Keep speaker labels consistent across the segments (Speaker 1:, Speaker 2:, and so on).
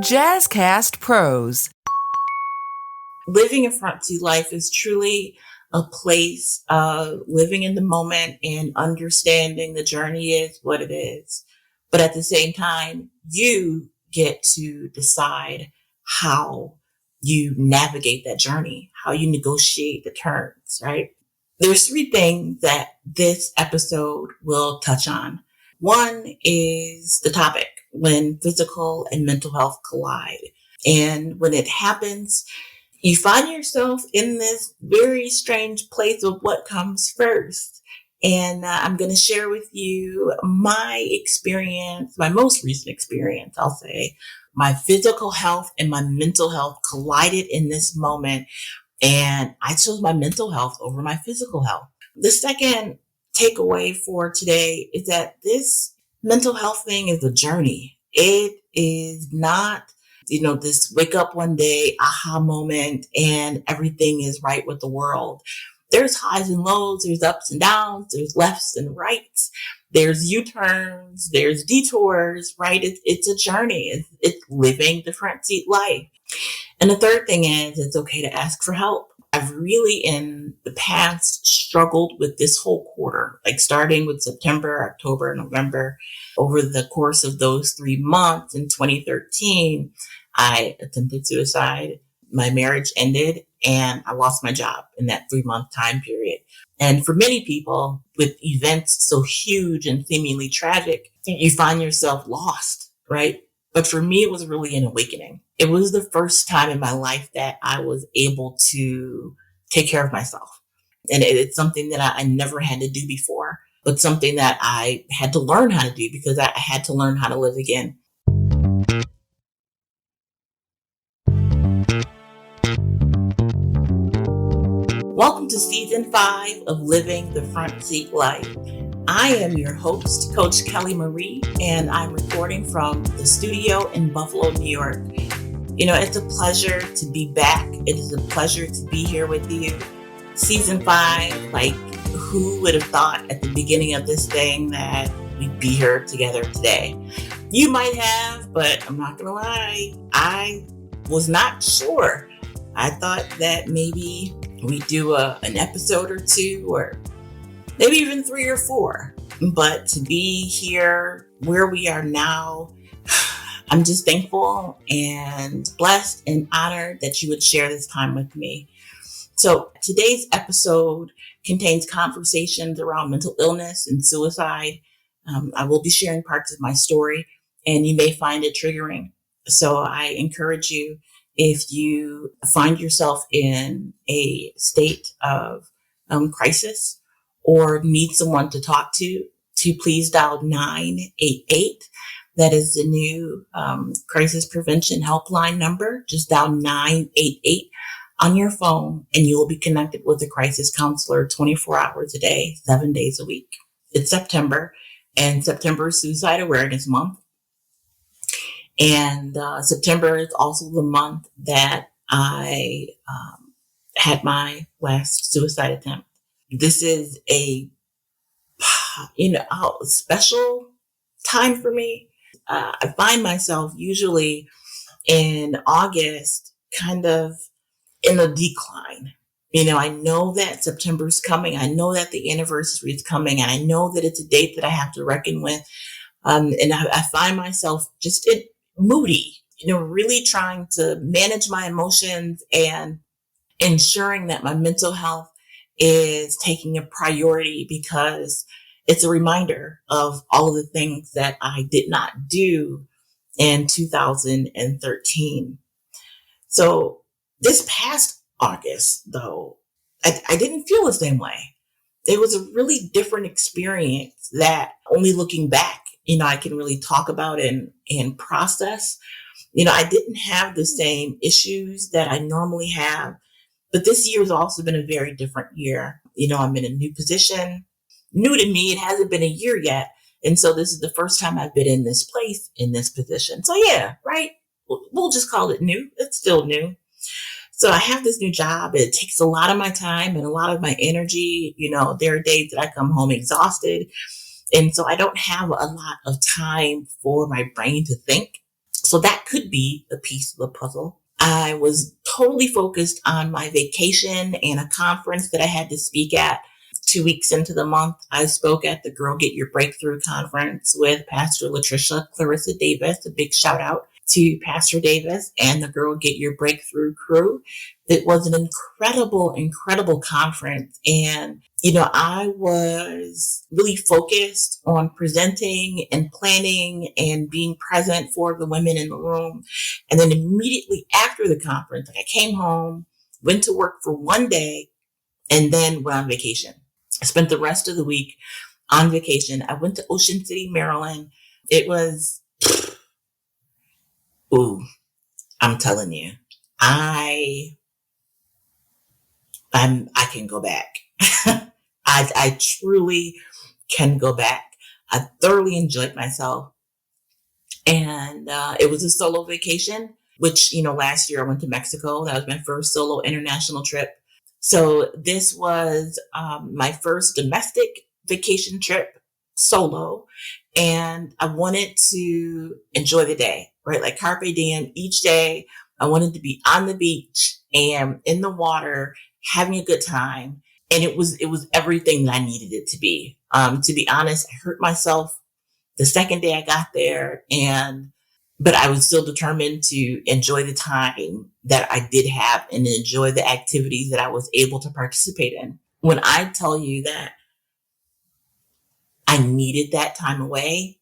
Speaker 1: Jazzcast Pros.
Speaker 2: Living a front seat life is truly a place of living in the moment and understanding the journey is what it is. But at the same time, you get to decide how you navigate that journey, how you negotiate the terms, right? There's three things that this episode will touch on. One is the topic, when physical and mental health collide. And when it happens, you find yourself in this very strange place of what comes first. And I'm going to share with you my experience, my most recent experience, I'll say. My physical health and my mental health collided in this moment, and I chose my mental health over my physical health. The second takeaway for today is that this mental health thing is a journey. It is not this wake up one day, aha moment, and everything is right with the world. There's highs and lows, there's ups and downs, there's lefts and rights, there's U-turns, there's detours, right? It's a journey. It's living the front seat life. And the third thing is it's okay to ask for help. I've really in the past struggled with this whole quarter, like starting with September, October, November. Over the course of those 3 months in 2013, I attempted suicide. My marriage ended and I lost my job in that 3-month time period. And for many people with events so huge and seemingly tragic, you find yourself lost, right? But for me, it was really an awakening. It was the first time in my life that I was able to take care of myself. And it's something that I never had to do before, but something that I had to learn how to do because I had to learn how to live again. Welcome to Season 5 of Living the Front Seat Life. I am your host, Coach Kelly Marie, and I'm recording from the studio in Buffalo, New York. It's a pleasure to be back. It is a pleasure to be here with you. Season 5, like who would have thought at the beginning of this thing that we'd be here together today? You might have, but I'm not going to lie. I was not sure. I thought that maybe we'd do an episode or two, or maybe even 3 or 4. But to be here where we are now, I'm just thankful and blessed and honored that you would share this time with me. So today's episode contains conversations around mental illness and suicide. I will be sharing parts of my story, and you may find it triggering. So I encourage you, if you find yourself in a state of crisis or need someone to talk to please dial 988. That is the new crisis prevention helpline number. Just dial 988 on your phone, and you will be connected with a crisis counselor 24 hours a day, 7 days a week. It's September, and September is Suicide Awareness Month. And September is also the month that I had my last suicide attempt. This is a special time for me. I find myself usually in August kind of in a decline. I know that September's coming. I know that the anniversary is coming, and I know that it's a date that I have to reckon with. And I find myself just moody, really trying to manage my emotions and ensuring that my mental health is taking a priority, because it's a reminder of all of the things that I did not do in 2013. So this past August, though, I didn't feel the same way. It was a really different experience that only looking back, I can really talk about and process. I didn't have the same issues that I normally have, but this year has also been a very different year. I'm in a new position. New to me, it hasn't been a year yet. And so this is the first time I've been in this place, in this position. So yeah, right. We'll just call it new. It's still new. So I have this new job. It takes a lot of my time and a lot of my energy. There are days that I come home exhausted. And so I don't have a lot of time for my brain to think. So that could be a piece of the puzzle. I was totally focused on my vacation and a conference that I had to speak at. 2 weeks into the month, I spoke at the Girl Get Your Breakthrough conference with Pastor Latricia Clarissa Davis. A big shout out to Pastor Davis and the Girl Get Your Breakthrough crew. It was an incredible, incredible conference. And, I was really focused on presenting and planning and being present for the women in the room. And then immediately after the conference, I came home, went to work for one day, and then went on vacation. I spent the rest of the week on vacation. I went to Ocean City, Maryland. It was, ooh, I'm telling you, I can go back. I truly can go back. I thoroughly enjoyed myself. And it was a solo vacation, which, last year I went to Mexico. That was my first solo international trip. So this was my first domestic vacation trip solo. And I wanted to enjoy the day, right? Like carpe diem each day. I wanted to be on the beach and in the water, having a good time. And it was everything that I needed it to be. To be honest, I hurt myself the second day I got there, but I was still determined to enjoy the time that I did have and enjoy the activities that I was able to participate in. When I tell you that I needed that time away,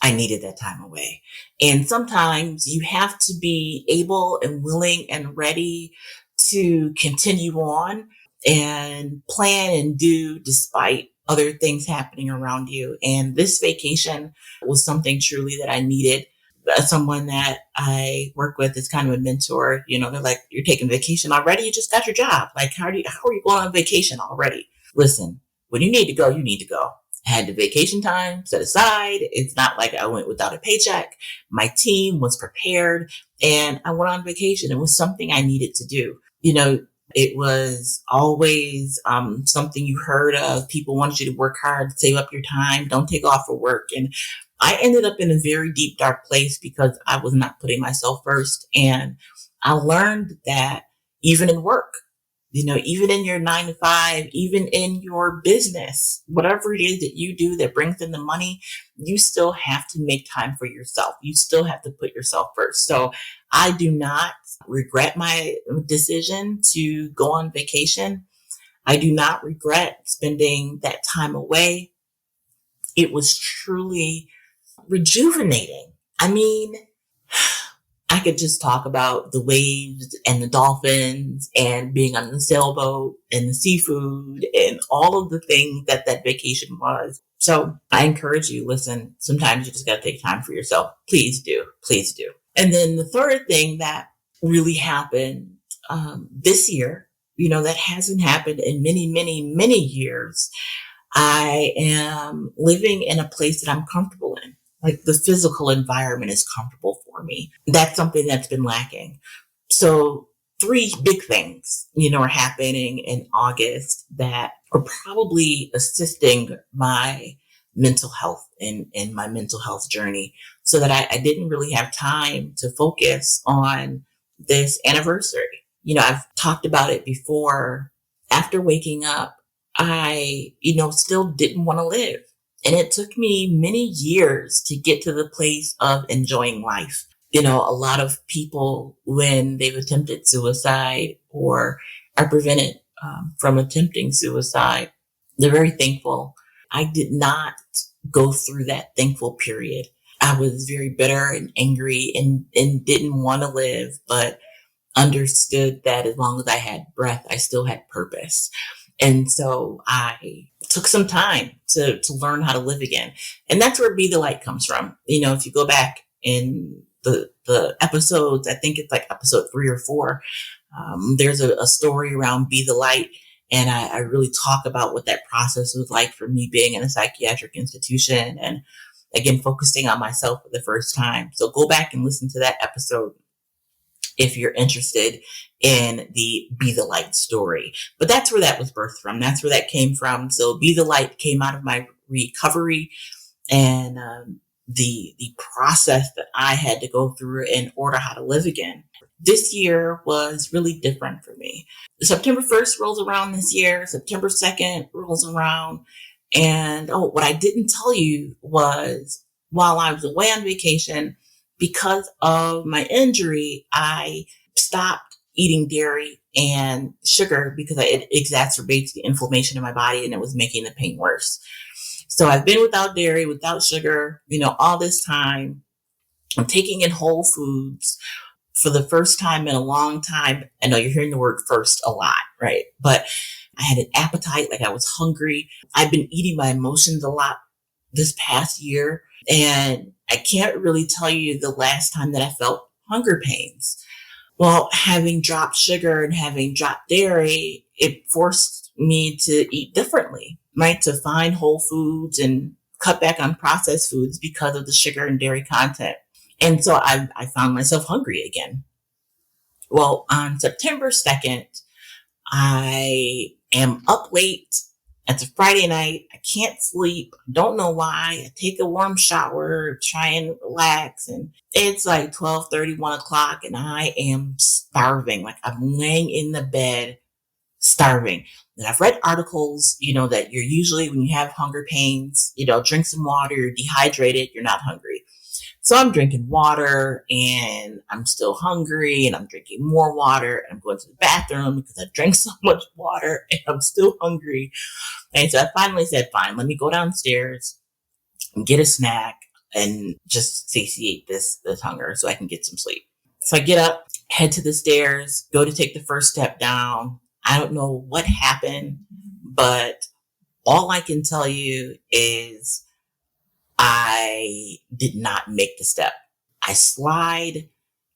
Speaker 2: I needed that time away. And sometimes you have to be able and willing and ready to continue on and plan and do despite other things happening around you. And this vacation was something truly that I needed. Someone that I work with is kind of a mentor. They're like, "You're taking vacation already? You just got your job. Like, how are you going on vacation already?" Listen, when you need to go, you need to go. I had the vacation time set aside. It's not like I went without a paycheck. My team was prepared and I went on vacation. It was something I needed to do. It was always something you heard of. People wanted you to work hard, save up your time, don't take off for work. And I ended up in a very deep, dark place because I was not putting myself first. And I learned that even in work, even in your 9 to 5, even in your business, whatever it is that you do that brings in the money, you still have to make time for yourself. You still have to put yourself first. So I do not regret my decision to go on vacation. I do not regret spending that time away. It was truly rejuvenating. I mean, I could just talk about the waves and the dolphins and being on the sailboat and the seafood and all of the things that vacation was. So I encourage you, listen, sometimes you just got to take time for yourself. Please do. Please do. And then the third thing that really happened this year, that hasn't happened in many, many, many years. I am living in a place that I'm comfortable in. Like the physical environment is comfortable for me. That's something that's been lacking. So 3 big things, are happening in August that are probably assisting my mental health and my mental health journey, so that I didn't really have time to focus on this anniversary. I've talked about it before. After waking up, I, still didn't want to live. And it took me many years to get to the place of enjoying life. A lot of people, when they've attempted suicide or are prevented from attempting suicide, they're very thankful. I did not go through that thankful period. I was very bitter and angry and didn't want to live, but understood that as long as I had breath, I still had purpose. And so I took some time to learn how to live again. And that's where Be the Light comes from. If you go back in the episodes, I think it's like episode 3 or 4, there's a story around Be the Light. And I really talk about what that process was like for me being in a psychiatric institution and, again, focusing on myself for the first time. So go back and listen to that episode if you're interested in the Be the Light story. But that's where that was birthed from. That's where that came from. So Be the Light came out of my recovery. And the process that I had to go through in order how to live again. This year was really different for me. September 1st rolls around this year. September 2nd rolls around. And what I didn't tell you was while I was away on vacation, because of my injury, I stopped eating dairy and sugar because it exacerbates the inflammation in my body and it was making the pain worse. So I've been without dairy, without sugar, all this time. I'm taking in whole foods for the first time in a long time. I know you're hearing the word first a lot, right? But I had an appetite, like I was hungry. I've been eating my emotions a lot this past year. And I can't really tell you the last time that I felt hunger pains. Well, having dropped sugar and having dropped dairy, it forced me to eat differently, right? To find whole foods and cut back on processed foods because of the sugar and dairy content. And so I found myself hungry again. Well, on September 2nd, I am up late. It's a Friday night. I can't sleep. Don't know why. I take a warm shower, try and relax. And it's like 12:30, 1 o'clock, and I am starving. Like I'm laying in the bed, starving. And I've read articles, that you're usually, when you have hunger pains, drink some water, you're dehydrated, you're not hungry. So I'm drinking water and I'm still hungry and I'm drinking more water and I'm going to the bathroom because I drank so much water and I'm still hungry. And so I finally said, fine, let me go downstairs and get a snack and just satiate this hunger so I can get some sleep. So I get up, head to the stairs, go to take the first step down. I don't know what happened, but all I can tell you is I did not make the step. I slide,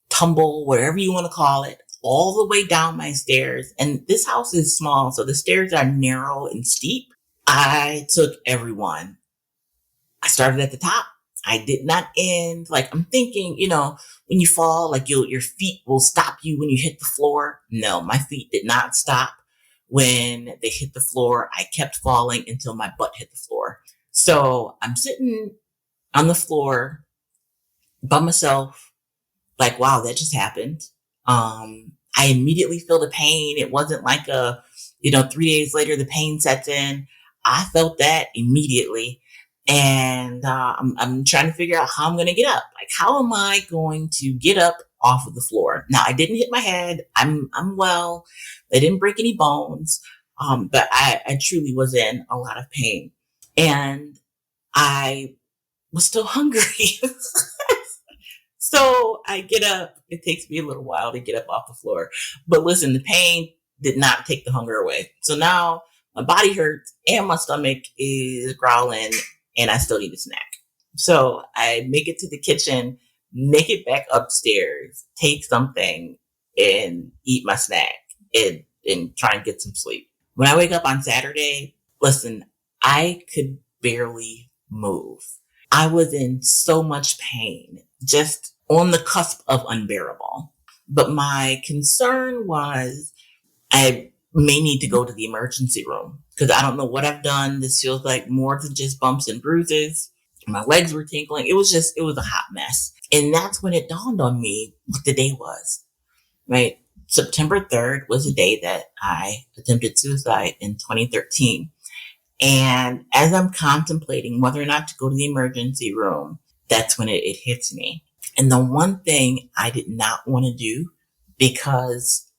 Speaker 2: tumble, whatever you want to call it, all the way down my stairs. And this house is small, so the stairs are narrow and steep. I took everyone. I started at the top. I did not end. Like I'm thinking, when you fall, like your feet will stop you when you hit the floor. No, my feet did not stop when they hit the floor. I kept falling until my butt hit the floor. So I'm sitting on the floor by myself, like, wow, that just happened. I immediately feel the pain. It wasn't like 3 days later, the pain sets in. I felt that immediately. And I'm trying to figure out how I'm going to get up. Like, how am I going to get up off of the floor? Now, I didn't hit my head. I'm well. I didn't break any bones. But I truly was in a lot of pain. And I was still hungry. So I get up. It takes me a little while to get up off the floor. But listen, the pain did not take the hunger away. So now my body hurts and my stomach is growling and I still need a snack. So I make it to the kitchen, make it back upstairs, take something and eat my snack and try and get some sleep. When I wake up on Saturday, listen, I could barely move. I was in so much pain, just on the cusp of unbearable. But my concern was I may need to go to the emergency room because I don't know what I've done. This feels like more than just bumps and bruises. My legs were tingling. It was a hot mess. And that's when it dawned on me what the day was, right? September 3rd was the day that I attempted suicide in 2013. And as I'm contemplating whether or not to go to the emergency room, that's when it hits me. And the one thing I did not want to do, because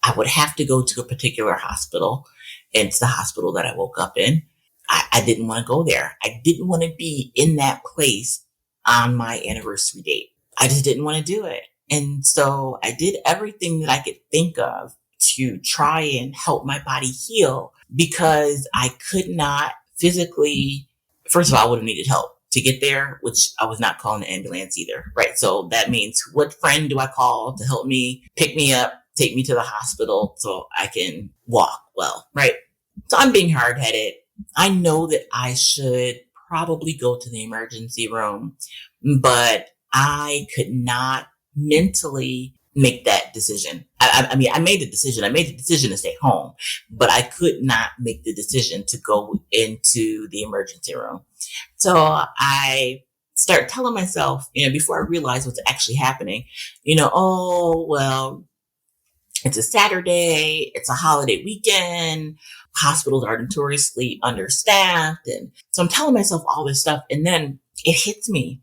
Speaker 2: I would have to go to a particular hospital, and it's the hospital that I woke up in. I didn't want to go there. I didn't want to be in that place on my anniversary date. I just didn't want to do it. And so I did everything that I could think of to try and help my body heal, because I could not physically, first of all, I would have needed help to get there, which I was not calling the ambulance either, right? So that means, what friend do I call to help me pick me up, take me to the hospital so I can walk well, right? So I'm being hard-headed. I know that I should probably go to the emergency room, but I could not mentally make that decision. I mean, I made the decision. I made the decision to stay home, but I could not make the decision to go into the emergency room. So I start telling myself, before I realize what's actually happening, oh, well, it's a Saturday, it's a holiday weekend, hospitals are notoriously understaffed. And so I'm telling myself all this stuff. And then it hits me.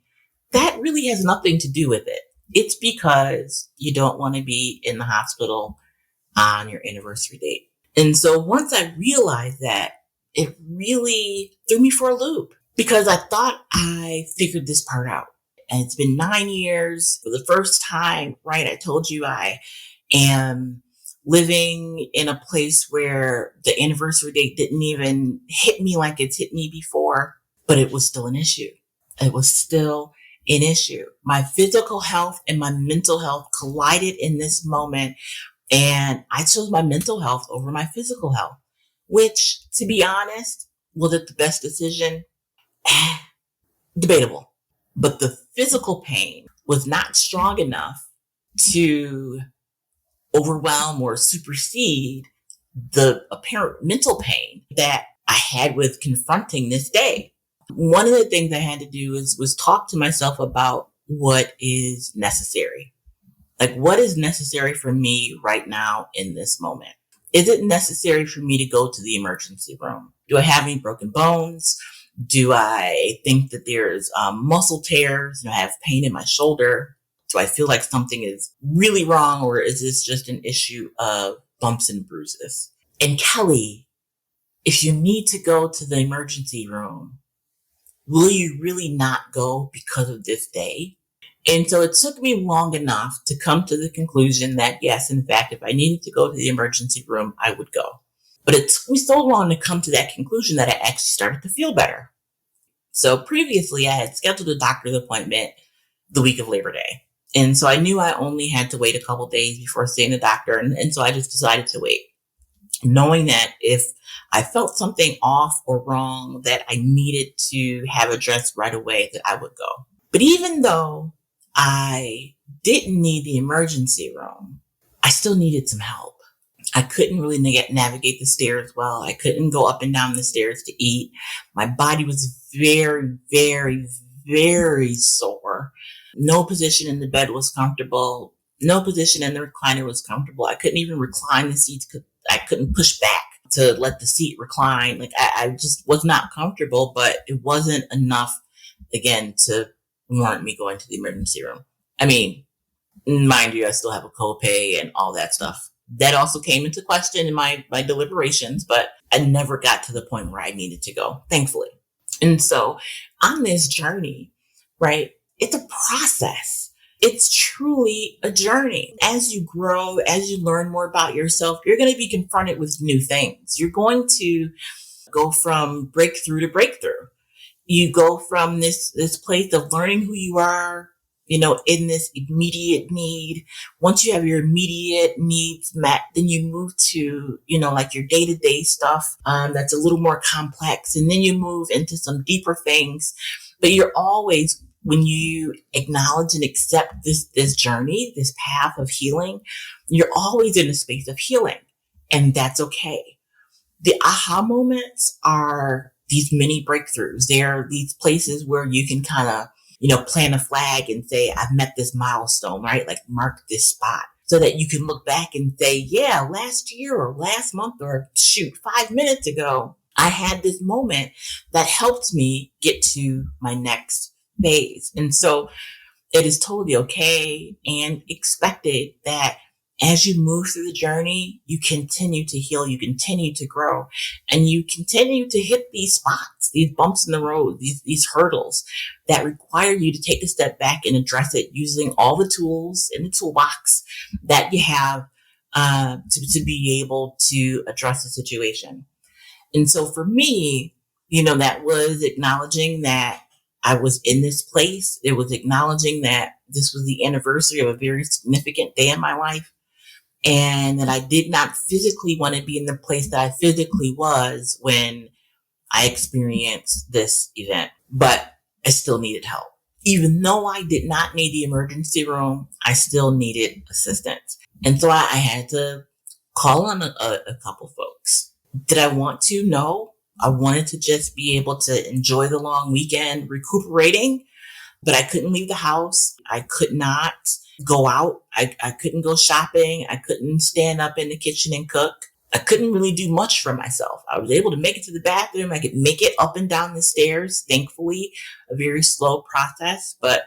Speaker 2: That really has nothing to do with it. It's because you don't want to be in the hospital on your anniversary date. And so once I realized that, it really threw me for a loop because I thought I figured this part out. And it's been 9 years. For the first time, right? I told you I am living in a place where the anniversary date didn't even hit me like it's hit me before, but it was still an issue. It was still an issue. My physical health and my mental health collided in this moment, and I chose my mental health over my physical health, which, to be honest, was it the best decision? Debatable. But the physical pain was not strong enough to overwhelm or supersede the apparent mental pain that I had with confronting this day. One of the things I had to do was talk to myself about what is necessary. Like, what is necessary for me right now in this moment? Is it necessary for me to go to the emergency room? Do I have any broken bones? Do I think that there's muscle tears? Do I have pain in my shoulder? Do I feel like something is really wrong, or is this just an issue of bumps and bruises? And Kelly, if you need to go to the emergency room, will you really not go because of this day? And so it took me long enough to come to the conclusion that, yes, in fact, if I needed to go to the emergency room, I would go. But it took me so long to come to that conclusion that I actually started to feel better. So previously, I had scheduled a doctor's appointment the week of Labor Day. And so I knew I only had to wait a couple days before seeing the doctor. And so I just decided to wait, knowing that if I felt something off or wrong that I needed to have addressed right away, that I would go. But even though I didn't need the emergency room, I still needed some help. I couldn't really navigate the stairs well. I couldn't go up and down the stairs to eat. My body was very, very, very sore. No position in the bed was comfortable. No position in the recliner was comfortable. I couldn't even recline the seats. I couldn't push back to let the seat recline. Like, I just was not comfortable, but it wasn't enough, again, to warrant me going to the emergency room. I mean, mind you, I still have a copay and all that stuff. That also came into question in my deliberations, but I never got to the point where I needed to go, thankfully. And so on this journey, right, it's a process. It's truly a journey. As you grow, as you learn more about yourself, you're going to be confronted with new things. You're going to go from breakthrough to breakthrough. You go from this place of learning who you are, in this immediate need. Once you have your immediate needs met, then you move to, like your day-to-day stuff, that's a little more complex. And then you move into some deeper things. But you're always, when you acknowledge and accept this journey, this path of healing, you're always in a space of healing. And that's okay. The aha moments are these mini breakthroughs. They're these places where you can kind of, plant a flag and say, I've met this milestone, right? Like, mark this spot so that you can look back and say, yeah, last year or last month or 5 minutes ago, I had this moment that helped me get to my next phase. And so it is totally okay and expected that as you move through the journey, you continue to heal, you continue to grow, and you continue to hit these spots, these bumps in the road, these hurdles that require you to take a step back and address it using all the tools in the toolbox that you have to be able to address the situation. And so for me, that was acknowledging that I was in this place. It was acknowledging that this was the anniversary of a very significant day in my life, and that I did not physically want to be in the place that I physically was when I experienced this event. But I still needed help. Even though I did not need the emergency room, I still needed assistance. And so I had to call on a couple folks. Did I want to? No. I wanted to just be able to enjoy the long weekend recuperating. but I couldn't leave the house. I could not go out. I couldn't go shopping. I couldn't stand up in the kitchen and cook. I couldn't really do much for myself. I was able to make it to the bathroom. I could make it up and down the stairs. Thankfully, a very slow process, but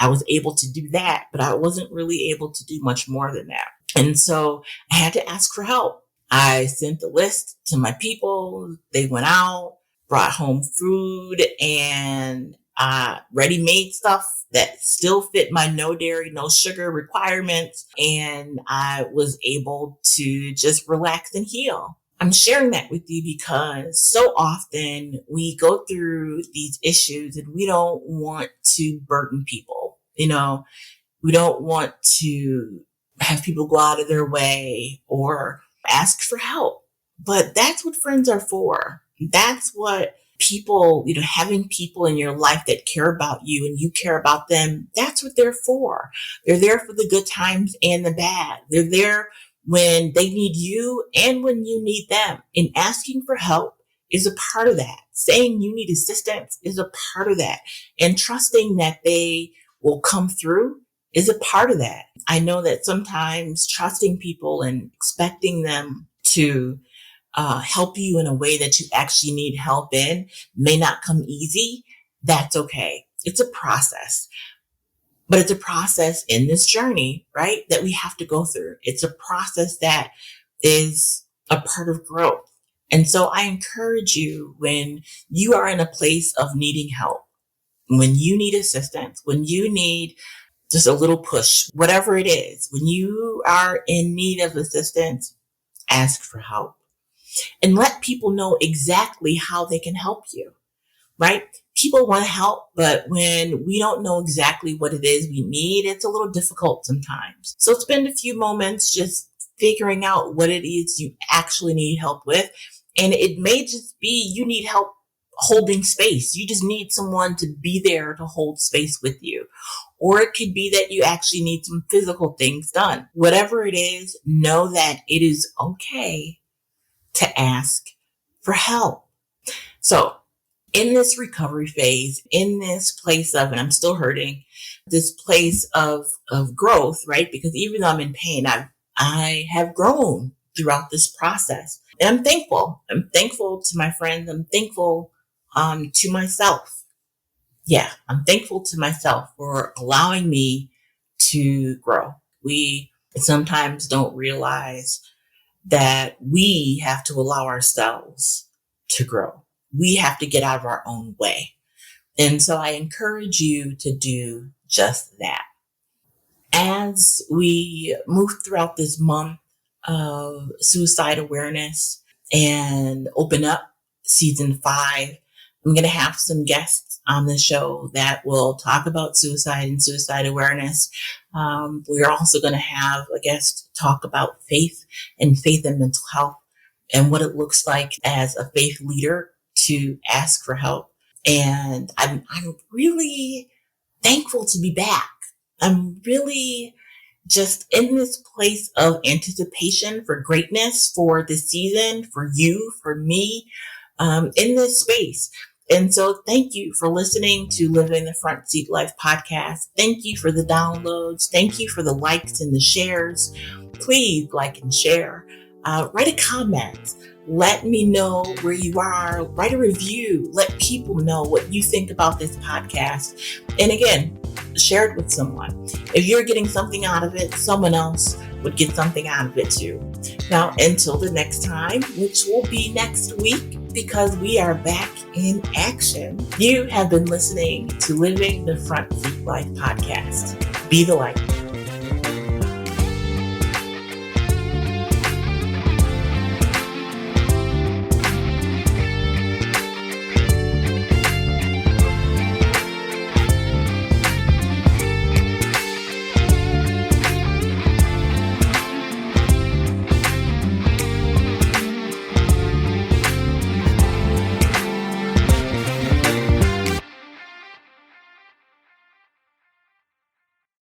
Speaker 2: I was able to do that, but I wasn't really able to do much more than that. And so I had to ask for help. I sent the list to my people. They went out, brought home food and ready-made stuff that still fit my no dairy, no sugar requirements. And I was able to just relax and heal. I'm sharing that with you because so often we go through these issues and we don't want to burden people. We don't want to have people go out of their way or ask for help. But that's what friends are for. That's what people, having people in your life that care about you and you care about them, that's what they're for. They're there for the good times and the bad. They're there when they need you and when you need them. And asking for help is a part of that. Saying you need assistance is a part of that. And trusting that they will come through is a part of that. I know that sometimes trusting people and expecting them to help you in a way that you actually need help in may not come easy. That's okay. It's a process, but it's a process in this journey, right? That we have to go through. It's a process that is a part of growth. And so I encourage you, when you are in a place of needing help, when you need assistance, when you need just a little push, whatever it is, when you are in need of assistance, ask for help. And let people know exactly how they can help you, right? People want to help, but when we don't know exactly what it is we need, it's a little difficult sometimes. So spend a few moments just figuring out what it is you actually need help with. And it may just be you need help holding space. You just need someone to be there to hold space with you. Or it could be that you actually need some physical things done. Whatever it is, know that it is okay to ask for help. So in this recovery phase, in this place of, and I'm still hurting, this place of growth, right? Because even though I'm in pain, I have grown throughout this process. And I'm thankful. I'm thankful to my friends. I'm thankful to myself. Yeah, I'm thankful to myself for allowing me to grow. We sometimes don't realize that we have to allow ourselves to grow. We have to get out of our own way. And so I encourage you to do just that. As we move throughout this month of suicide awareness and open up season 5, I'm going to have some guests on the show that will talk about suicide and suicide awareness. We're also going to have a guest talk about faith and mental health and what it looks like as a faith leader to ask for help. And I'm really thankful to be back. I'm really just in this place of anticipation for greatness for this season, for you, for me, in this space. And so thank you for listening to Living the Front Seat Life podcast. Thank you for the downloads. Thank you for the likes and the shares. Please like and share. Write a comment. Let me know where you are. Write a review. Let people know what you think about this podcast. And again, share it with someone. If you're getting something out of it, someone else would get something out of it too. Now, until the next time, which will be next week, because we are back in action. You have been listening to Living the Front Seat Life podcast. Be the light.